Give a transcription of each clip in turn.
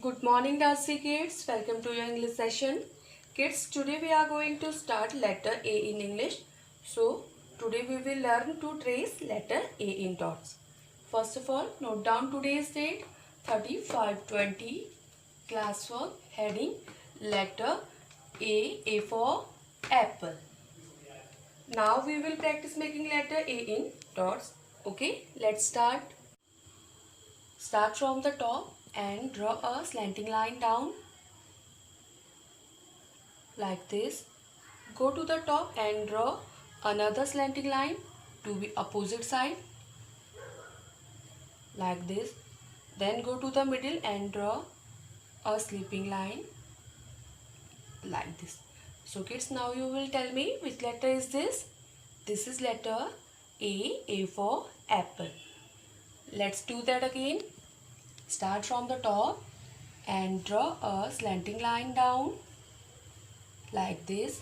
Good morning, Darcy kids. Welcome to your English session. Kids, today we are going to start letter A in English. So, today we will learn to trace letter A in dots. First of all, note down today's date 35/20. Classwork heading letter A for apple. Now we will practice making letter A in dots. Okay, let's start. Start from the top and draw a slanting line down like this. Go to the top and draw another slanting line to the opposite side like this. Then go to the middle and draw a sleeping line like this. So kids, now you will tell me which letter is this? This is letter A for apple. Let's do that again. Start from the top and draw a slanting line down like this.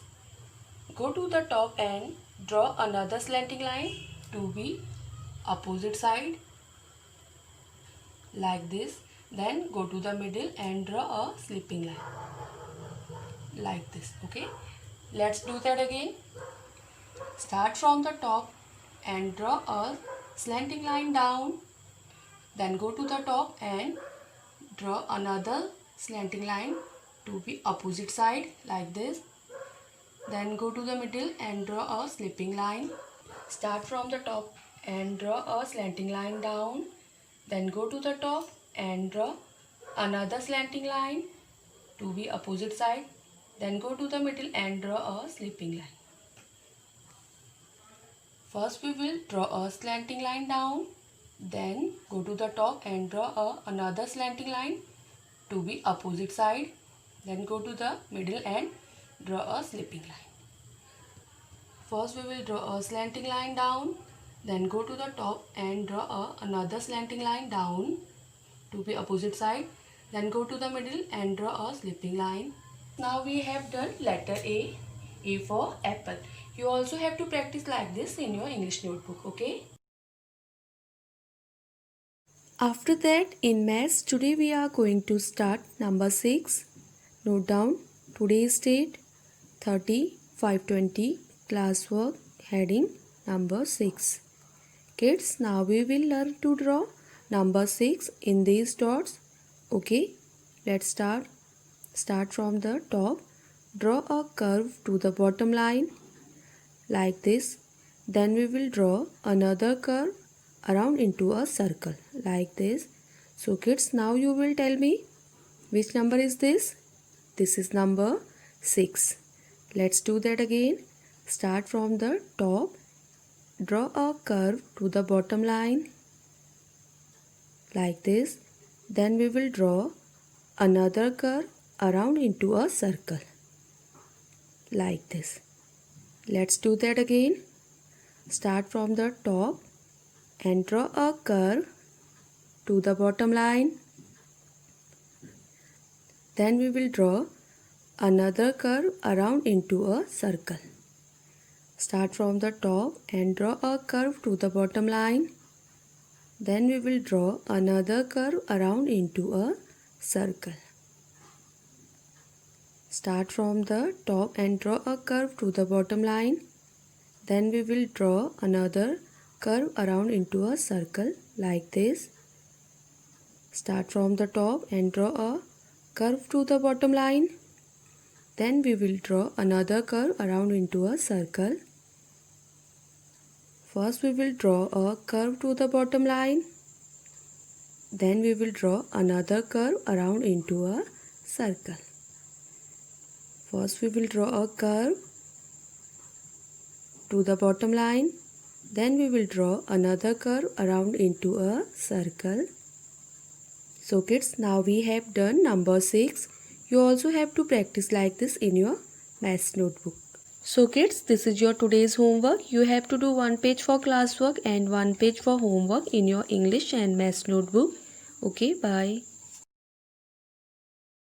Go to the top and draw another slanting line to the opposite side like this. Then go to the middle and draw a sleeping line like this. Okay, let's do that again. Start from the top and draw a slanting line down. Then go to the top and draw another slanting line to the opposite side like this. Then go to the middle and draw a sleeping line. Start from the top and draw a slanting line down. Then go to the top and draw another slanting line to the opposite side. Then go to the middle and draw a sleeping line. First we will draw a slanting line down. Then go to the top and draw another slanting line to the opposite side. Then go to the middle and draw a sleeping line. First we will draw a slanting line down. Then go to the top and draw another slanting line down to the opposite side. Then go to the middle and draw a sleeping line. Now we have done letter A for apple. You also have to practice like this in your English notebook, okay? After that, in maths, today we are going to start number 6. Note down today's date 30/5/20. Classwork heading number 6. Kids, now we will learn to draw number 6 in these dots. Okay, let's start. Start from the top. Draw a curve to the bottom line like this. Then we will draw another curve around into a circle like this. So kids, now you will tell me which number is this? This is number 6. Let's do that again. Start from the top. Draw a curve to the bottom line like this. Then we will draw another curve around into a circle like this. Let's do that again. Start from the top and draw a curve to the bottom line. Then we will draw another curve around into a circle. Start from the top and draw a curve to the bottom line. Then we will draw another curve around into a circle. Start from the top and draw a curve to the bottom line. Then we will draw another curve around into a circle like this. Start from the top and draw a curve to the bottom line. Then we will draw another curve around into a circle. First we will draw a curve to the bottom line. Then we will draw another curve around into a circle. First we will draw a curve to the bottom line. Then we will draw another curve around into a circle. So kids, now we have done number 6. You also have to practice like this in your maths notebook. So kids, this is your today's homework. You have to do 1 page for classwork and 1 page for homework in your English and maths notebook. Okay, bye.